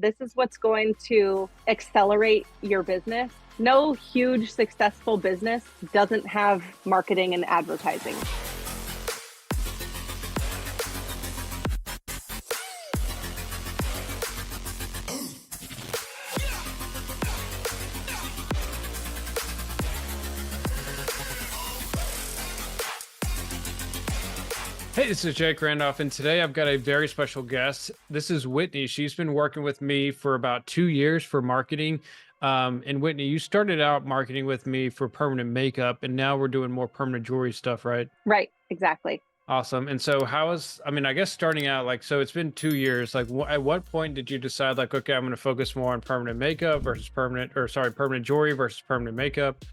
This is what's going to accelerate your business. No huge successful business doesn't have marketing and advertising. Hey, this is Jake Randolph, and today I've got a very special guest. This is Whitney. She's been working with me for about 2 years for marketing. And Whitney, you started out marketing with me for permanent makeup, and now we're doing more permanent jewelry stuff, right? Right, exactly. Awesome. And so I guess starting out, so it's been 2 years, at what point did you decide okay, I'm going to focus more on permanent makeup versus permanent jewelry versus permanent makeup?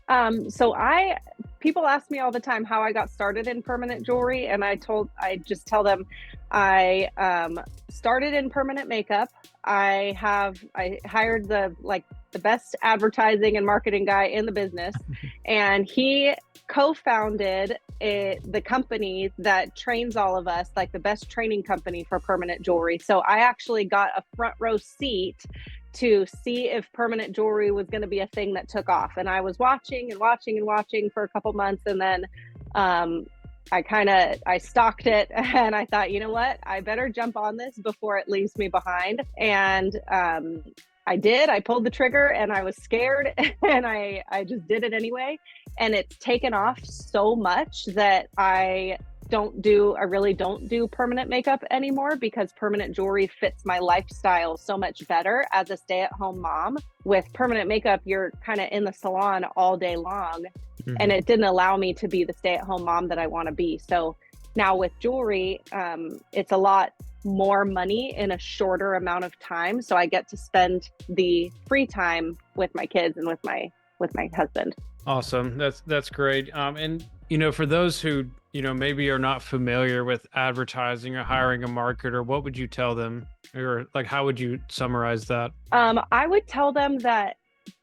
People ask me all the time how I got started in permanent jewelry, and I just tell them I started in permanent makeup. I hired the best advertising and marketing guy in the business, and he co-founded the company that trains all of us, like the best training company for permanent jewelry. So I actually got a front row seat to see if permanent jewelry was going to be a thing that took off. And I was watching for a couple months. And then I stalked it and I thought, you know what, I better jump on this before it leaves me behind. And I did. I pulled the trigger and I was scared and I just did it anyway. And it's taken off so much that I really don't do permanent makeup anymore, because permanent jewelry fits my lifestyle so much better as a stay-at-home mom. With permanent makeup, you're kind of in the salon all day long, and it didn't allow me to be the stay-at-home mom that I want to be. So now with jewelry, it's a lot more money in a shorter amount of time. So I get to spend the free time with my kids and with my husband. Awesome. That's great. And for those who, maybe are not familiar with advertising or hiring a marketer, what would you tell them? Or how would you summarize that? I would tell them that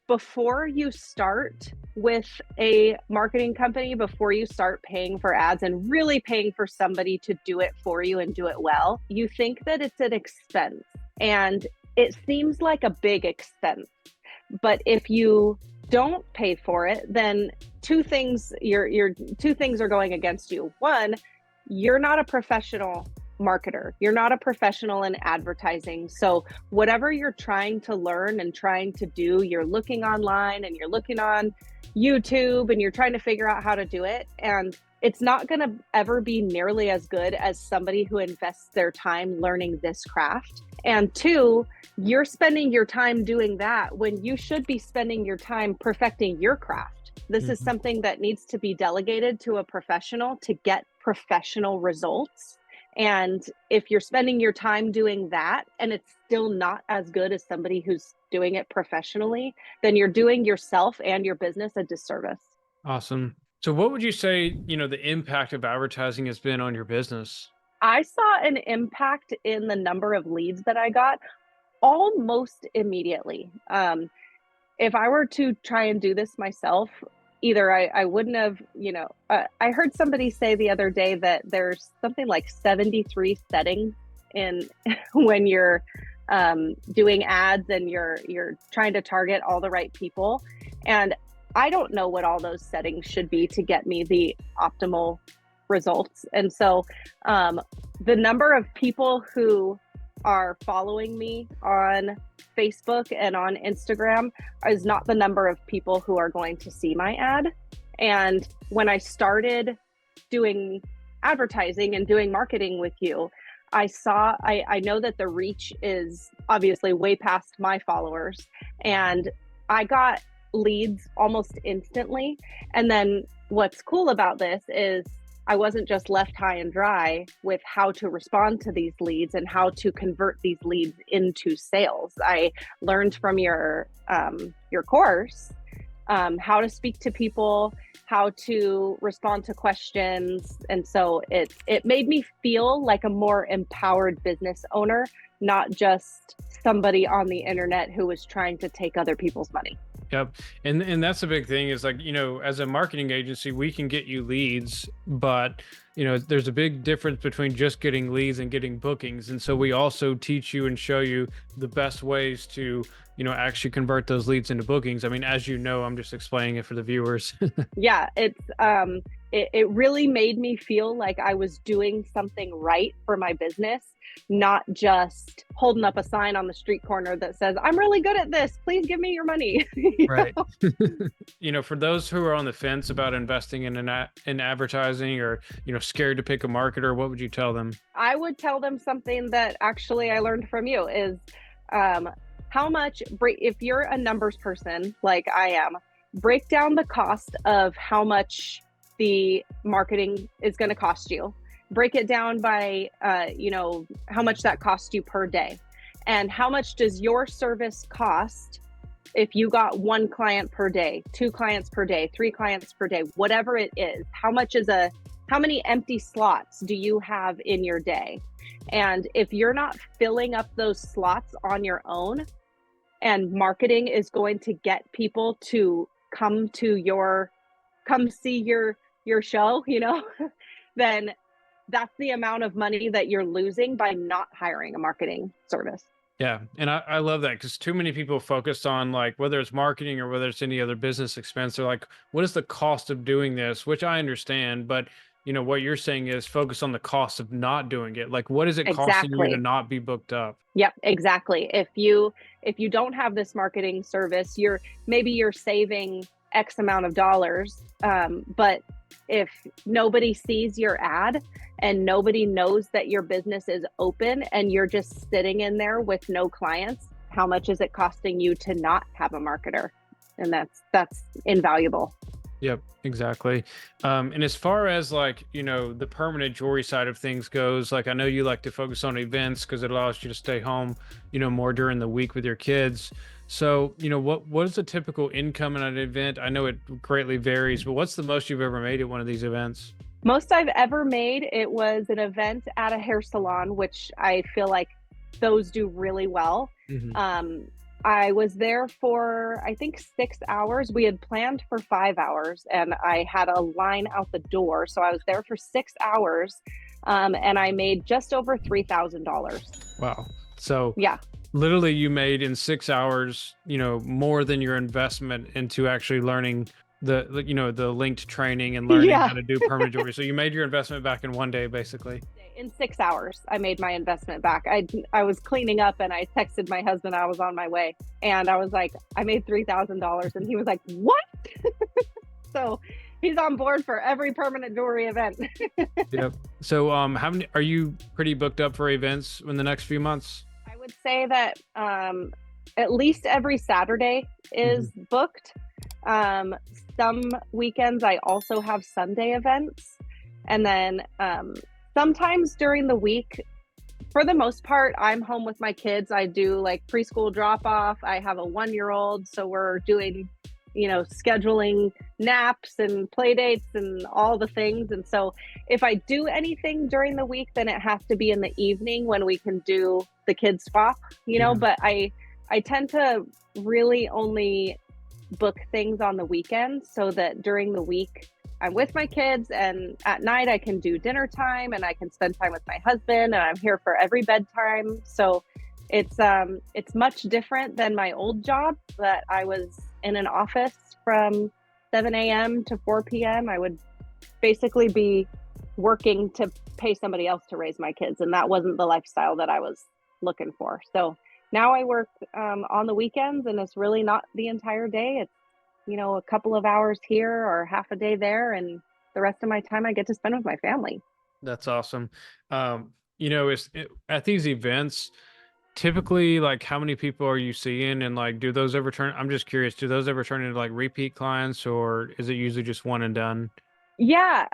before you start with a marketing company, before you start paying for ads and really paying for somebody to do it for you and do it well, you think that it's an expense, and it seems like a big expense. But if you don't pay for it, then two things are going against you. One, you're not a professional marketer. You're not a professional in advertising. So whatever you're trying to learn and trying to do, you're looking online and you're looking on YouTube and you're trying to figure out how to do it. And it's not going to ever be nearly as good as somebody who invests their time learning this craft. And two, you're spending your time doing that when you should be spending your time perfecting your craft. This is something that needs to be delegated to a professional to get professional results. And if you're spending your time doing that and it's still not as good as somebody who's doing it professionally, then you're doing yourself and your business a disservice. Awesome. So what would you say, the impact of advertising has been on your business? I saw an impact in the number of leads that I got almost immediately. If I were to try and do this myself, either I wouldn't have, I heard somebody say the other day that there's something like 73 settings in when you're doing ads and you're trying to target all the right people. And I don't know what all those settings should be to get me the optimal results. And so the number of people who are following me on Facebook and on Instagram is not the number of people who are going to see my ad. And when I started doing advertising and doing marketing with you, I know that the reach is obviously way past my followers, and I got leads almost instantly. And then what's cool about this is I wasn't just left high and dry with how to respond to these leads and how to convert these leads into sales. I learned from your course how to speak to people, how to respond to questions. And so it made me feel like a more empowered business owner, not just somebody on the internet who was trying to take other people's money. Yep. And that's a big thing is like, as a marketing agency, we can get you leads, but there's a big difference between just getting leads and getting bookings. And so we also teach you and show you the best ways to, actually convert those leads into bookings. I mean, as you know, I'm just explaining it for the viewers. Yeah, it really made me feel like I was doing something right for my business, not just holding up a sign on the street corner that says, I'm really good at this, please give me your money. Right. For those who are on the fence about investing in advertising or, scared to pick a marketer, what would you tell them? I would tell them something that actually I learned from you is um, how much, if you're a numbers person like I am, break down the cost of how much the marketing is going to cost you. Break it down by, how much that costs you per day. And how much does your service cost if you got one client per day, two clients per day, three clients per day, whatever it is? How many empty slots do you have in your day? And if you're not filling up those slots on your own, and marketing is going to get people to come see your show, then that's the amount of money that you're losing by not hiring a marketing service. Yeah. And I love that because too many people focus on like whether it's marketing or whether it's any other business expense. They're like, what is the cost of doing this? Which I understand, but what you're saying is focus on the cost of not doing it. Like, what is it costing you to Exactly. not be booked up? Yep, exactly. If you don't have this marketing service, maybe you're saving X amount of dollars, but if nobody sees your ad and nobody knows that your business is open and you're just sitting in there with no clients, how much is it costing you to not have a marketer? And that's invaluable. Yep, exactly. And as far as like, the permanent jewelry side of things goes, like I know you like to focus on events because it allows you to stay home, more during the week with your kids. So, what is the typical income in an event? I know it greatly varies, but what's the most you've ever made at one of these events? Most I've ever made, it was an event at a hair salon, which I feel like those do really well. Hmm. Um, I was there for, I think, 6 hours. We had planned for 5 hours and I had a line out the door. So I was there for 6 hours, and I made just over $3,000. Wow. So Yeah. literally you made in 6 hours, more than your investment into actually learning the linked training and learning Yeah. how to do permanent jewelry. So you made your investment back in one day, basically. In 6 hours, I made my investment back. I was cleaning up and I texted my husband I was on my way and I was like, I made $3,000. And he was like, what? So he's on board for every permanent jewelry event. Yep. So, how many are you pretty booked up for events in the next few months? I would say that at least every Saturday Mhm. is booked. Um, some weekends I also have Sunday events. And then sometimes during the week, for the most part, I'm home with my kids. I do like preschool drop off. I have a 1 year old. So we're doing, scheduling naps and play dates and all the things. And so if I do anything during the week, then it has to be in the evening when we can do the kids swap, Yeah. but I tend to really only book things on the weekends so that during the week I'm with my kids and at night I can do dinner time and I can spend time with my husband and I'm here for every bedtime. So it's much different than my old job that I was in an office from 7 a.m. to 4 p.m. I would basically be working to pay somebody else to raise my kids and that wasn't the lifestyle that I was looking for. So now I work on the weekends and it's really not the entire day. It's a couple of hours here or half a day there, and the rest of my time I get to spend with my family. That's awesome. At these events, typically, like, how many people are you seeing, and like, do those ever turn? I'm just curious. Do those ever turn into like repeat clients, or is it usually just one and done? Yeah,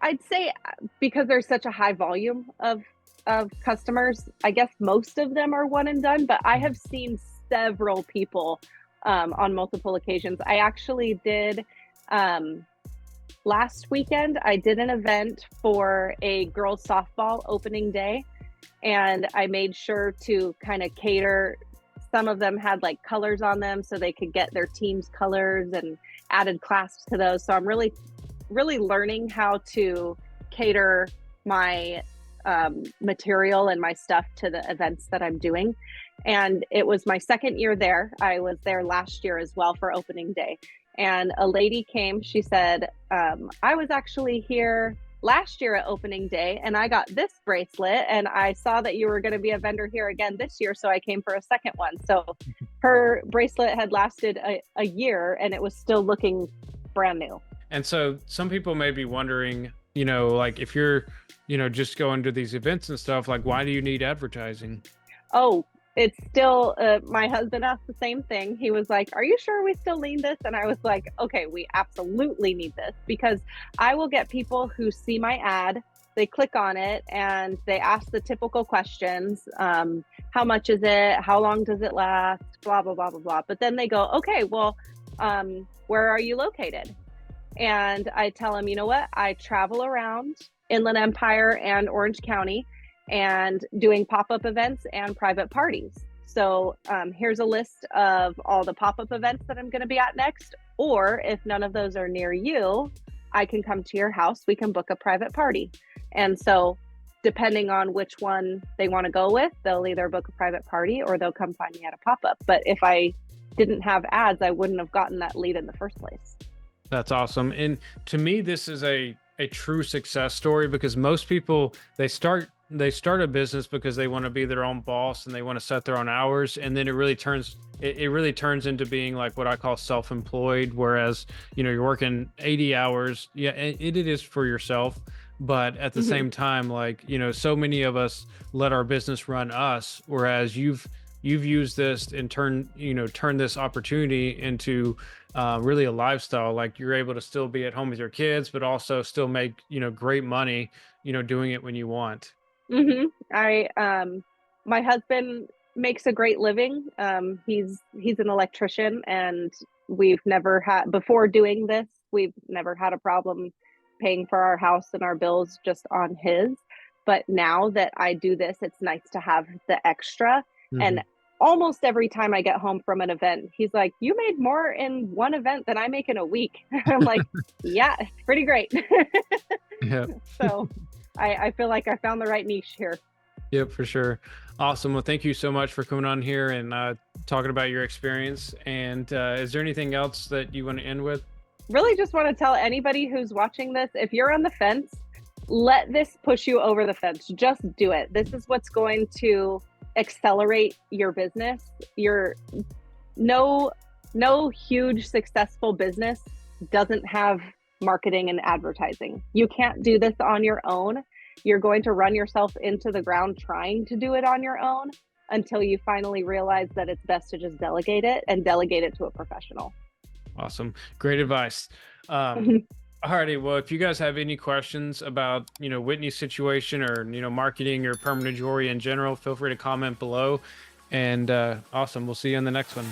I'd say because there's such a high volume of customers, I guess most of them are one and done, but I have seen several people on multiple occasions. I actually did um, last weekend. I did an event for a girls softball opening day, and I made sure to kind of cater some of them had like colors on them so they could get their team's colors and added clasps to those. So I'm really learning how to cater my material and my stuff to the events that I'm doing. And it was my second year there. I was there last year as well for opening day. And a lady came, she said, I was actually here last year at opening day and I got this bracelet and I saw that you were going to be a vendor here again this year. So I came for a second one. So her bracelet had lasted a year and it was still looking brand new. And so some people may be wondering, like if you're, just going to these events and stuff, like why do you need advertising? Oh, it's still, my husband asked the same thing. He was like, are you sure we still need this? And I was like, okay, we absolutely need this, because I will get people who see my ad, they click on it and they ask the typical questions. How much is it? How long does it last? Blah, blah, blah, blah, blah. But then they go, okay, well, where are you located? And I tell them, you know what? I travel around Inland Empire and Orange County and doing pop-up events and private parties. So here's a list of all the pop-up events that I'm going to be at next. Or if none of those are near you, I can come to your house. We can book a private party. And so depending on which one they want to go with, they'll either book a private party or they'll come find me at a pop-up. But if I didn't have ads, I wouldn't have gotten that lead in the first place. That's awesome. And to me, this is a true success story, because most people, they start a business because they want to be their own boss and they want to set their own hours, and then it really turns into being like what I call self-employed, whereas you're working 80 hours. Yeah, it is for yourself, but at the same time, like so many of us let our business run us, whereas you've used this and turn this opportunity into really a lifestyle. Like you're able to still be at home with your kids, but also still make great money doing it when you want. My husband makes a great living. He's an electrician, and we've never had, before doing this, we've never had a problem paying for our house and our bills just on his. But now that I do this, it's nice to have the extra. And almost every time I get home from an event, he's like, you made more in one event than I make in a week. I'm like, yeah, it's pretty great. Yeah. So I feel like I found the right niche here. Yep, for sure. Awesome. Well, thank you so much for coming on here and talking about your experience. And is there anything else that you want to end with? Really just want to tell anybody who's watching this, if you're on the fence, let this push you over the fence. Just do it. This is what's going to accelerate your business. No huge successful business doesn't have marketing and advertising. You can't do this on your own. You're going to run yourself into the ground trying to do it on your own until you finally realize that it's best to just delegate it to a professional. Awesome. Great advice. Alrighty. Well, if you guys have any questions about, Whitney's situation or, marketing or permanent jewelry in general, feel free to comment below. And awesome. We'll see you on the next one.